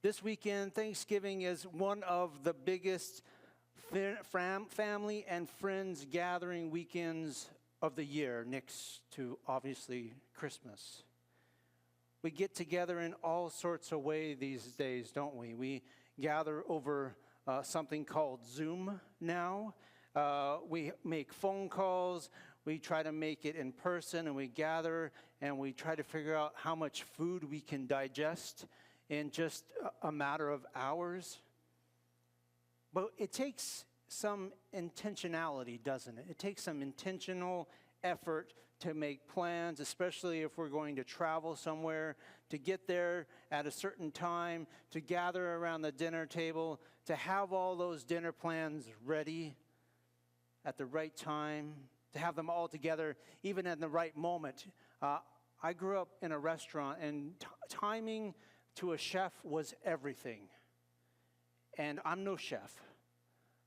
This weekend, Thanksgiving is one of the biggest family and friends gathering weekends of the year, next to, obviously, Christmas. We get together in all sorts of ways these days, don't we? We gather over something called Zoom now. We make phone calls. We try to make it in person, and we gather, and we try to figure out how much food we can digest in just a matter of hours. But it takes some intentionality, doesn't it? It takes some intentional effort to make plans, especially if we're going to travel somewhere, to get there at a certain time, to gather around the dinner table, to have all those dinner plans ready at the right time, to have them all together, even at the right moment. I grew up in a restaurant, and timing to a chef was everything. And I'm no chef,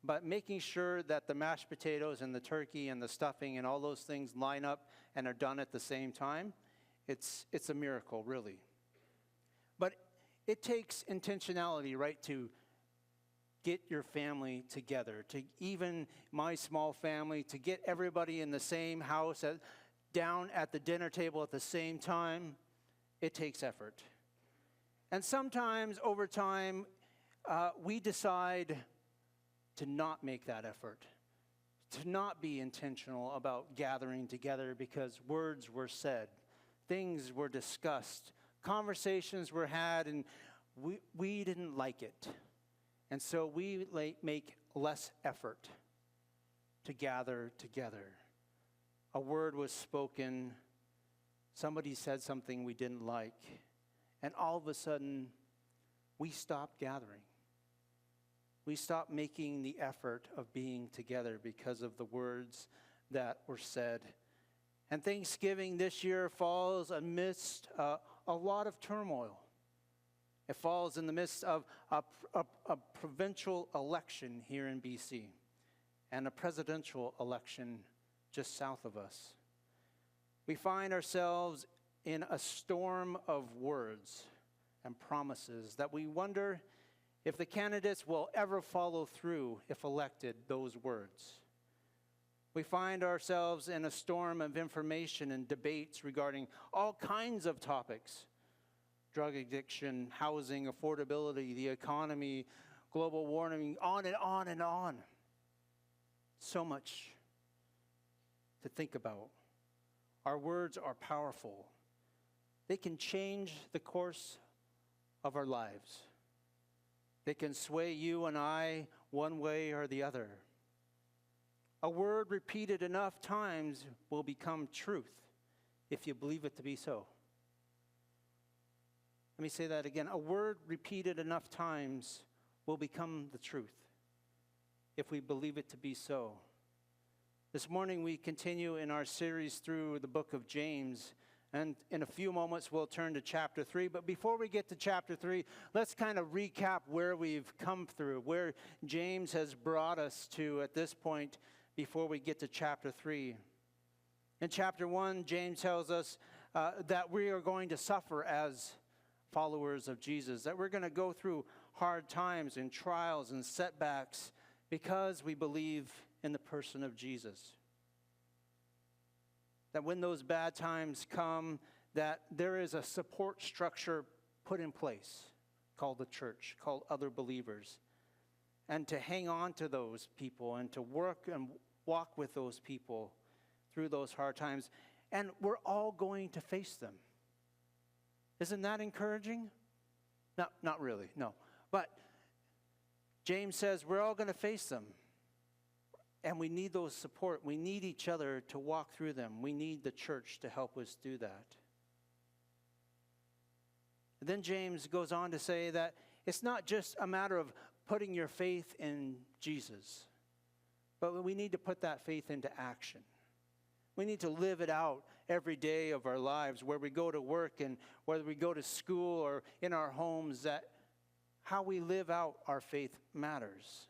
but making sure that the mashed potatoes and the turkey and the stuffing and all those things line up and are done at the same time, it's a miracle, really. But it takes intentionality, right, to get your family together, to even my small family, to get everybody in the same house, down at the dinner table at the same time. It takes effort. And sometimes over time, we decide to not make that effort, to not be intentional about gathering together because words were said, things were discussed, conversations were had, and we didn't like it. And so we make less effort to gather together. A word was spoken, somebody said something we didn't like, and all of a sudden, we stopped gathering. We stopped making the effort of being together because of the words that were said. And Thanksgiving this year falls amidst a lot of turmoil. It falls in the midst of a provincial election here in BC and a presidential election just south of us. We find ourselves in a storm of words and promises that we wonder if the candidates will ever follow through, if elected, those words. We find ourselves in a storm of information and debates regarding all kinds of topics: drug addiction, housing, affordability, the economy, global warming, on and on and on. So much to think about. Our words are powerful. They can change the course of our lives. They can sway you and I one way or the other. A word repeated enough times will become truth if you believe it to be so. Let me say that again. A word repeated enough times will become the truth if we believe it to be so. This morning we continue in our series through the book of James. And in a few moments, we'll turn to chapter 3. But before we get to chapter 3, let's kind of recap where we've come through, where James has brought us to at this point before we get to chapter 3. In chapter 1, James tells us that we are going to suffer as followers of Jesus, that we're going to go through hard times and trials and setbacks because we believe in the person of Jesus. That when those bad times come, that there is a support structure put in place called the church, called other believers. And to hang on to those people and to work and walk with those people through those hard times. And we're all going to face them. Isn't that encouraging? No, not really, no. But James says we're all going to face them. And we need those support. We need each other to walk through them. We need the church to help us do that. And then James goes on to say that it's not just a matter of putting your faith in Jesus, but we need to put that faith into action. We need to live it out every day of our lives, where we go to work and whether we go to school or in our homes, that how we live out our faith matters.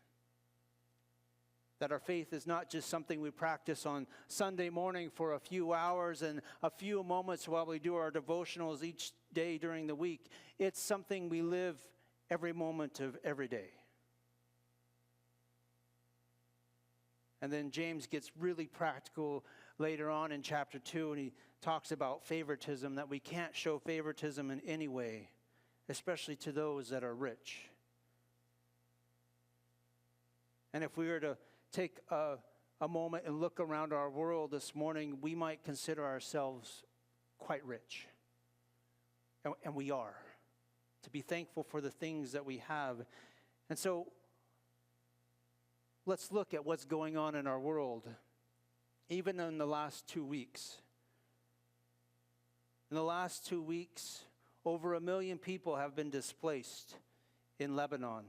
That our faith is not just something we practice on Sunday morning for a few hours and a few moments while we do our devotionals each day during the week. It's something we live every moment of every day. And then James gets really practical later on in chapter 2, and he talks about favoritism, that we can't show favoritism in any way, especially to those that are rich. And if we were to take a moment and look around our world this morning, we might consider ourselves quite rich. And we are. To be thankful for the things that we have. And so, let's look at what's going on in our world, even in the last 2 weeks. In the last 2 weeks, over 1 million people have been displaced in Lebanon.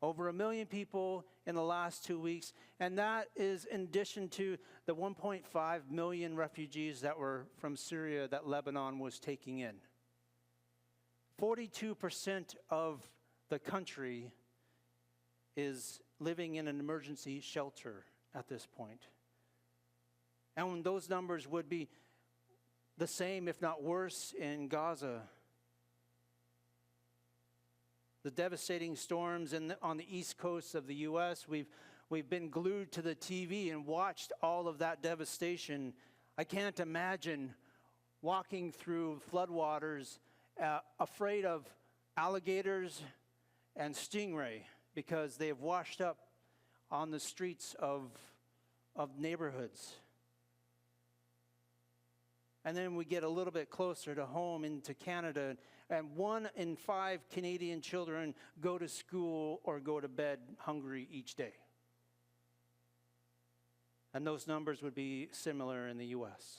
Over 1 million people in the last 2 weeks, and that is in addition to the 1.5 million refugees that were from Syria that Lebanon was taking in. 42% of the country is living in an emergency shelter at this point. And those numbers would be the same, if not worse, in Gaza. The devastating storms on the east coast of the U.S., we've been glued to the TV and watched all of that devastation. I can't imagine walking through floodwaters afraid of alligators and stingray because they have washed up on the streets of neighborhoods. And then we get a little bit closer to home into Canada, and 1 in 5 Canadian children go to school or go to bed hungry each day. And those numbers would be similar in the U.S.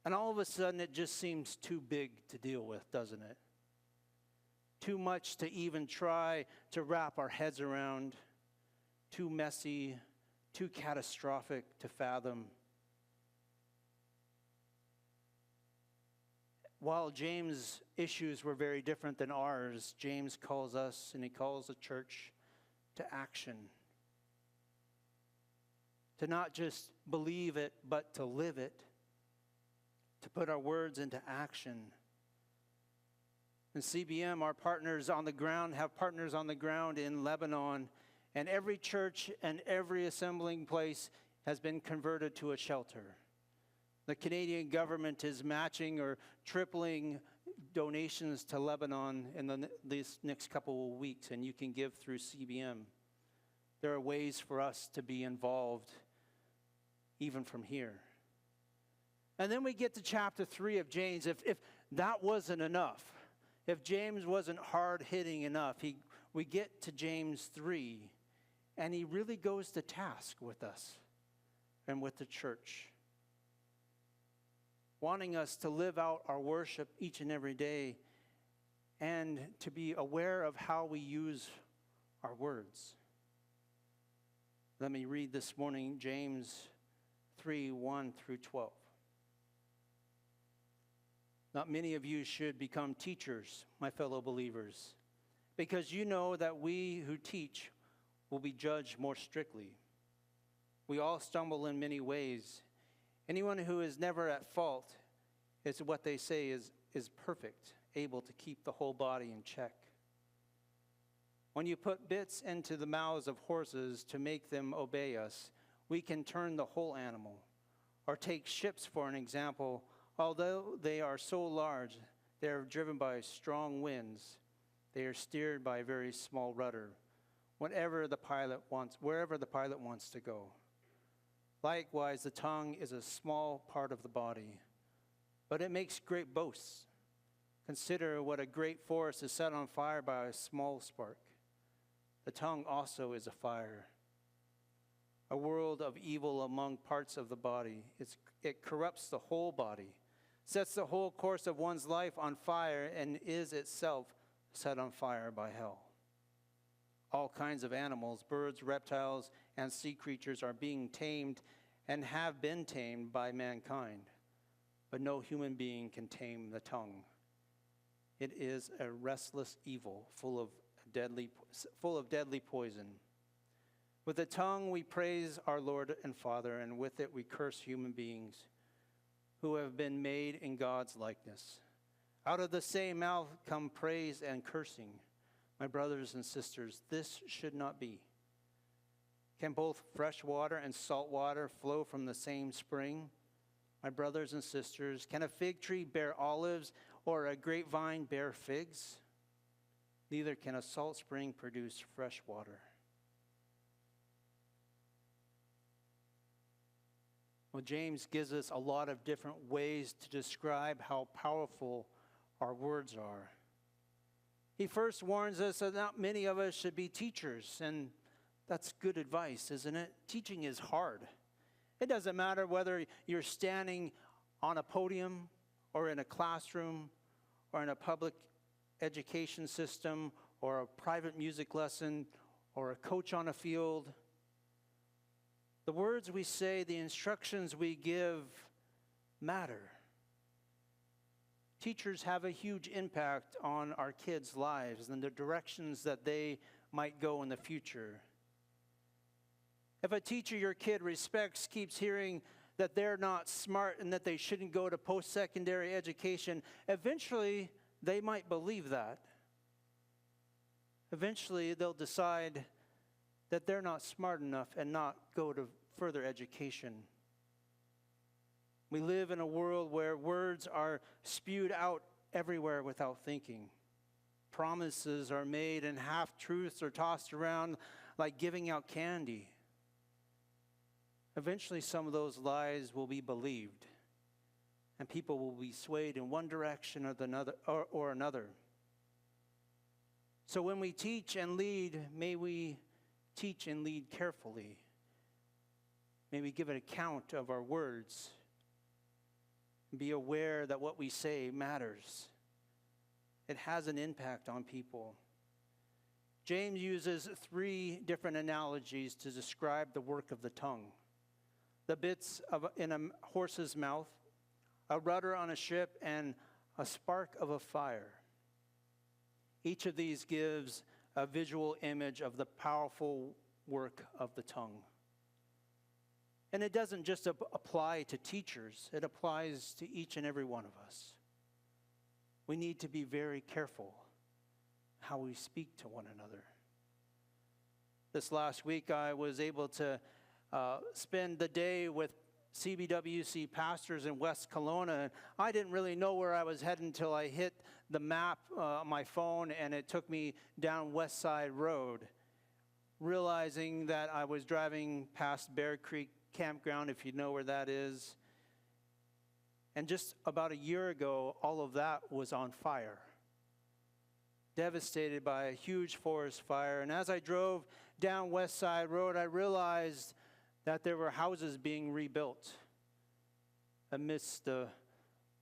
And all of a sudden, it just seems too big to deal with, doesn't it? Too much to even try to wrap our heads around, too messy, too catastrophic to fathom. While James' issues were very different than ours, James calls us and he calls the church to action. To not just believe it, but to live it. To put our words into action. In CBM, our partners on the ground have partners on the ground in Lebanon, and every church and every assembling place has been converted to a shelter. The Canadian government is matching or tripling donations to Lebanon in these next couple of weeks, and you can give through CBM. There are ways for us to be involved, even from here. And then we get to chapter 3 of James. If that wasn't enough, if James wasn't hard-hitting enough, we get to James 3, and he really goes to task with us and with the church, wanting us to live out our worship each and every day and to be aware of how we use our words. Let me read this morning James 3, 1 through 12. Not many of you should become teachers, my fellow believers, because you know that we who teach will be judged more strictly. We all stumble in many ways. Anyone who is never at fault is what they say is perfect, able to keep the whole body in check. When you put bits into the mouths of horses to make them obey us, we can turn the whole animal. Or take ships for an example. Although they are so large, they are driven by strong winds. They are steered by a very small rudder, wherever the pilot wants to go. Likewise, the tongue is a small part of the body, but it makes great boasts. Consider what a great forest is set on fire by a small spark. The tongue also is a fire, a world of evil among parts of the body. It corrupts the whole body, sets the whole course of one's life on fire, and is itself set on fire by hell. All kinds of animals, birds, reptiles, and sea creatures are being tamed and have been tamed by mankind. But no human being can tame the tongue. It is a restless evil, full of deadly poison. With the tongue we praise our Lord and Father, and with it we curse human beings who have been made in God's likeness. Out of the same mouth come praise and cursing. My brothers and sisters, this should not be. Can both fresh water and salt water flow from the same spring? My brothers and sisters, can a fig tree bear olives or a grapevine bear figs? Neither can a salt spring produce fresh water. Well, James gives us a lot of different ways to describe how powerful our words are. He first warns us that not many of us should be teachers, and that's good advice, isn't it? Teaching is hard. It doesn't matter whether you're standing on a podium or in a classroom or in a public education system or a private music lesson or a coach on a field. The words we say, the instructions we give matter. Teachers have a huge impact on our kids' lives and the directions that they might go in the future. If a teacher your kid respects keeps hearing that they're not smart and that they shouldn't go to post-secondary education, eventually they might believe that. Eventually they'll decide that they're not smart enough and not go to further education. We live in a world where words are spewed out everywhere without thinking. Promises are made and half-truths are tossed around like giving out candy. Eventually, some of those lies will be believed, and people will be swayed in one direction or another. So when we teach and lead, may we teach and lead carefully. May we give an account of our words. Be aware that what we say matters. It has an impact on people. James uses 3 different analogies to describe the work of the tongue. The bits in a horse's mouth, a rudder on a ship, and a spark of a fire. Each of these gives a visual image of the powerful work of the tongue. And it doesn't just apply to teachers, it applies to each and every one of us. We need to be very careful how we speak to one another. This last week, I was able to spend the day with CBWC pastors in West Kelowna. And I didn't really know where I was heading until I hit the map on my phone, and it took me down West Side Road, realizing that I was driving past Bear Creek Campground, if you know where that is. And just about a year ago, all of that was on fire, devastated by a huge forest fire. And as I drove down West Side Road, I realized that there were houses being rebuilt amidst the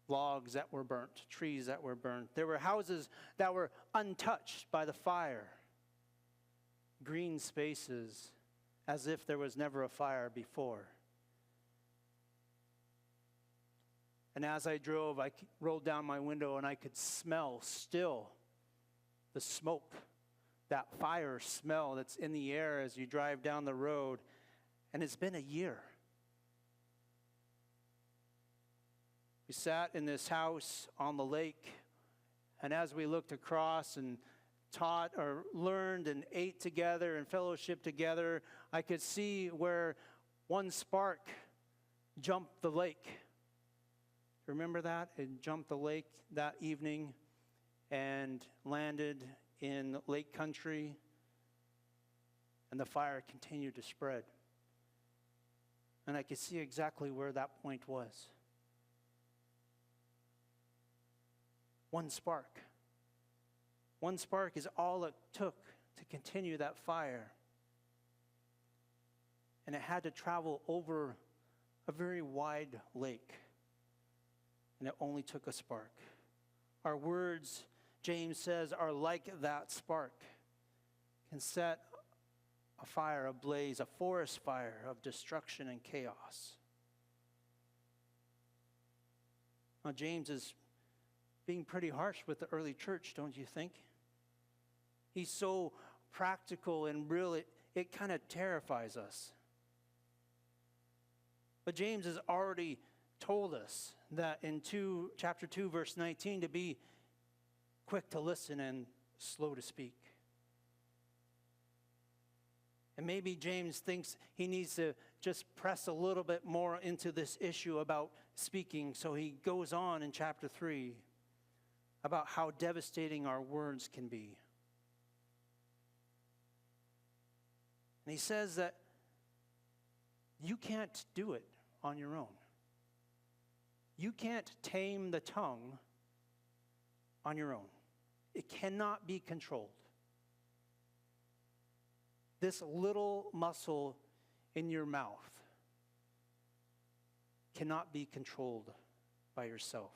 logs that were burnt, trees that were burnt. There were houses that were untouched by the fire, green spaces as if there was never a fire before. And as I drove, I rolled down my window and I could smell still the smoke, that fire smell that's in the air as you drive down the road. And it's been a year. We sat in this house on the lake, and as we looked across and taught or learned and ate together and fellowshiped together, I could see where one spark jumped the lake. Remember that? It jumped the lake that evening and landed in lake country, and the fire continued to spread. And I could see exactly where that point was. One spark. One spark is all it took to continue that fire. And it had to travel over a very wide lake. And it only took a spark. Our words, James says, are like that spark. Can set a fire ablaze, a forest fire of destruction and chaos. Now, James is being pretty harsh with the early church, don't you think? He's so practical and real, it kind of terrifies us. But James has already told us that in chapter 2, verse 19, to be quick to listen and slow to speak. And maybe James thinks he needs to just press a little bit more into this issue about speaking. So he goes on in chapter 3 about how devastating our words can be. And he says that you can't do it on your own. You can't tame the tongue on your own. It cannot be controlled. This little muscle in your mouth cannot be controlled by yourself.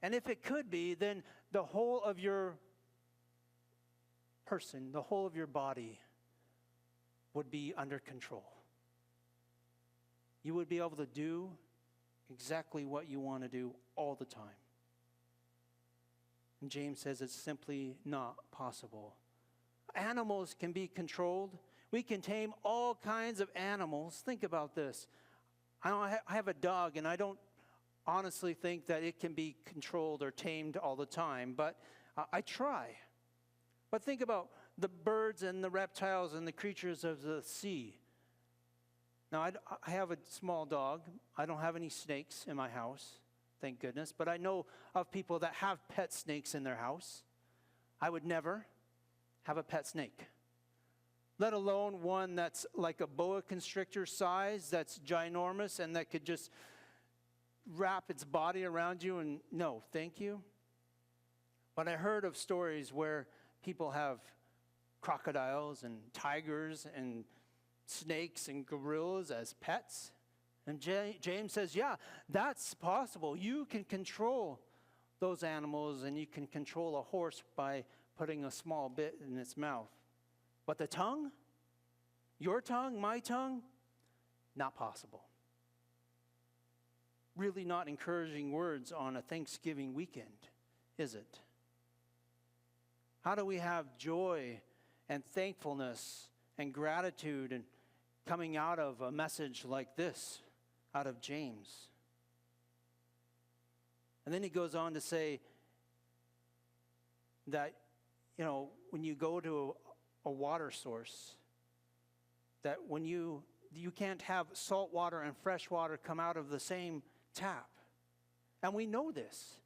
And if it could be, then the whole of your person, the whole of your body would be under control. You would be able to do exactly what you want to do all the time. And James says it's simply not possible. Animals can be controlled. We can tame all kinds of animals. Think about this. I have a dog, and I don't honestly think that it can be controlled or tamed all the time, but I try. But think about the birds and the reptiles and the creatures of the sea. Now, I have a small dog. I don't have any snakes in my house, thank goodness. But I know of people that have pet snakes in their house. I would never have a pet snake, let alone one that's like a boa constrictor size, that's ginormous, and that could just wrap its body around you. And no, thank you. But I heard of stories where people have crocodiles and tigers and snakes and gorillas as pets. And James says, yeah, that's possible. You can control those animals, and you can control a horse by putting a small bit in its mouth. But the tongue, your tongue, my tongue, not possible. Really not encouraging words on a Thanksgiving weekend, is it? How do we have joy and thankfulness and gratitude and coming out of a message like this, out of James? And then he goes on to say that, when you go to a water source, that when you can't have salt water and fresh water come out of the same tap. And we know this.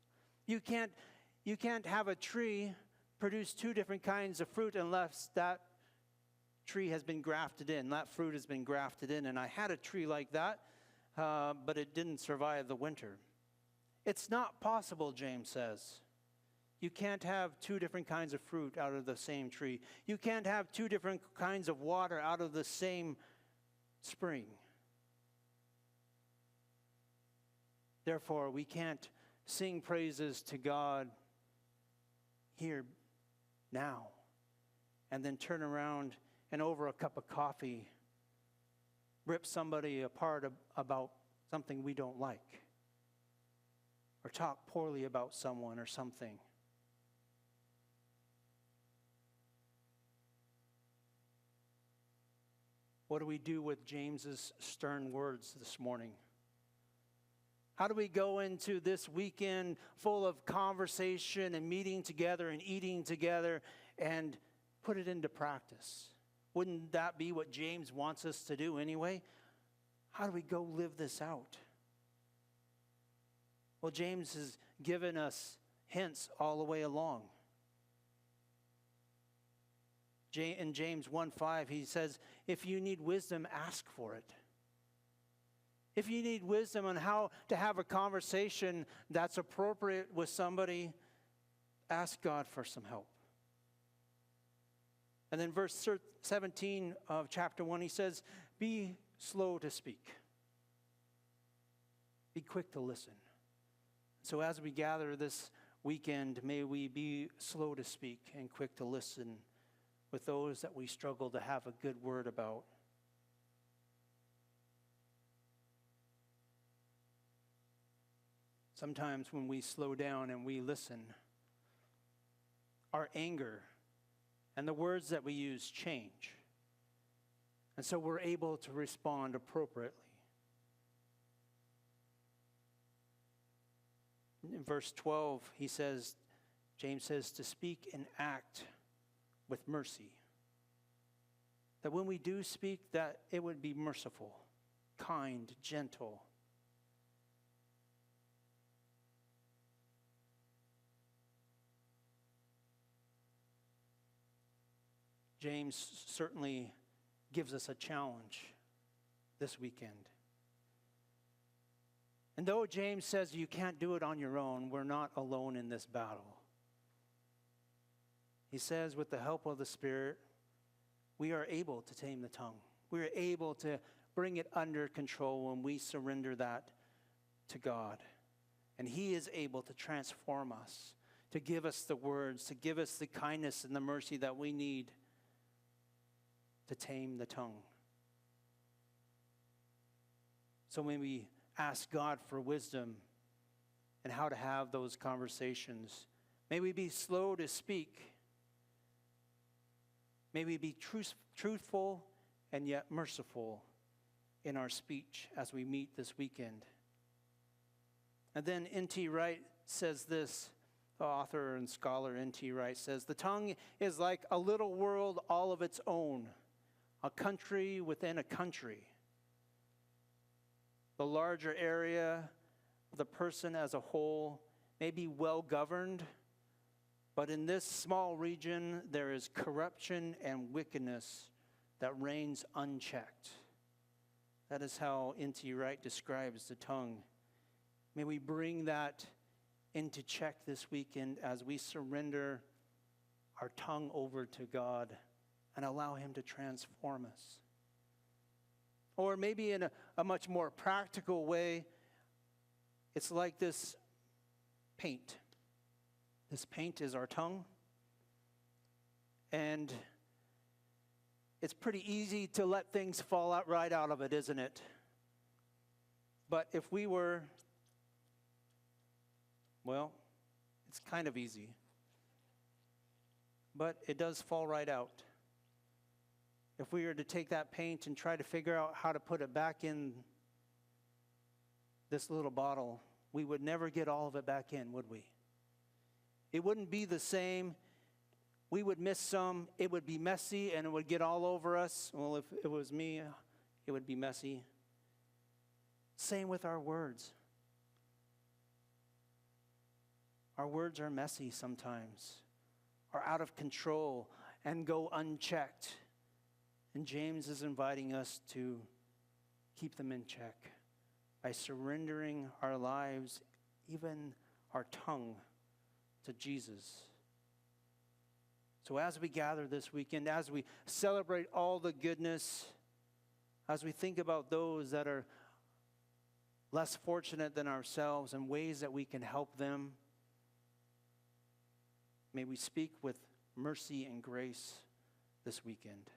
You can't have a tree produce two different kinds of fruit unless that tree has been grafted in, that fruit has been grafted in. And I had a tree like that, but it didn't survive the winter. It's not possible, James says. You can't have two different kinds of fruit out of the same tree. You can't have two different kinds of water out of the same spring. Therefore, we can't sing praises to God here now and then turn around and over a cup of coffee rip somebody apart about something we don't like, or talk poorly about someone or something. What do we do with James's stern words this morning? How do we go into this weekend full of conversation and meeting together and eating together and put it into practice? Wouldn't that be what James wants us to do anyway? How do we go live this out? Well, James has given us hints all the way along. In James 1:5, he says, if you need wisdom, ask for it. If you need wisdom on how to have a conversation that's appropriate with somebody, ask God for some help. And then verse 17 of chapter 1, he says, be slow to speak. Be quick to listen. So as we gather this weekend, may we be slow to speak and quick to listen with those that we struggle to have a good word about. Sometimes when we slow down and we listen, our anger and the words that we use change. And so we're able to respond appropriately. In verse 12, James says, to speak and act with mercy. That when we do speak, that it would be merciful, kind, gentle. James certainly gives us a challenge this weekend. And though James says you can't do it on your own, we're not alone in this battle. He says with the help of the Spirit, we are able to tame the tongue. We are able to bring it under control when we surrender that to God. And He is able to transform us, to give us the words, to give us the kindness and the mercy that we need to tame the tongue. So when we ask God for wisdom and how to have those conversations, may we be slow to speak. May we be truthful and yet merciful in our speech as we meet this weekend. And then N.T. Wright says this, the author and scholar N.T. Wright says, the tongue is like a little world all of its own, a country within a country. The larger area of the person as a whole may be well governed, but in this small region there is corruption and wickedness that reigns unchecked. That is how N.T. Wright describes the tongue. May we bring that into check this weekend as we surrender our tongue over to God and allow Him to transform us. Or maybe in a much more practical way, it's like this paint. This paint is our tongue. And it's pretty easy to let things fall out right out of it, isn't it? But if we were, well, it's kind of easy. But it does fall right out. If we were to take that paint and try to figure out how to put it back in this little bottle, we would never get all of it back in, would we? It wouldn't be the same. We would miss some. It would be messy and it would get all over us. Well, if it was me, it would be messy. Same with our words. Our words are messy sometimes, are out of control, and go unchecked. And James is inviting us to keep them in check by surrendering our lives, even our tongue, to Jesus. So as we gather this weekend, as we celebrate all the goodness, as we think about those that are less fortunate than ourselves and ways that we can help them, may we speak with mercy and grace this weekend.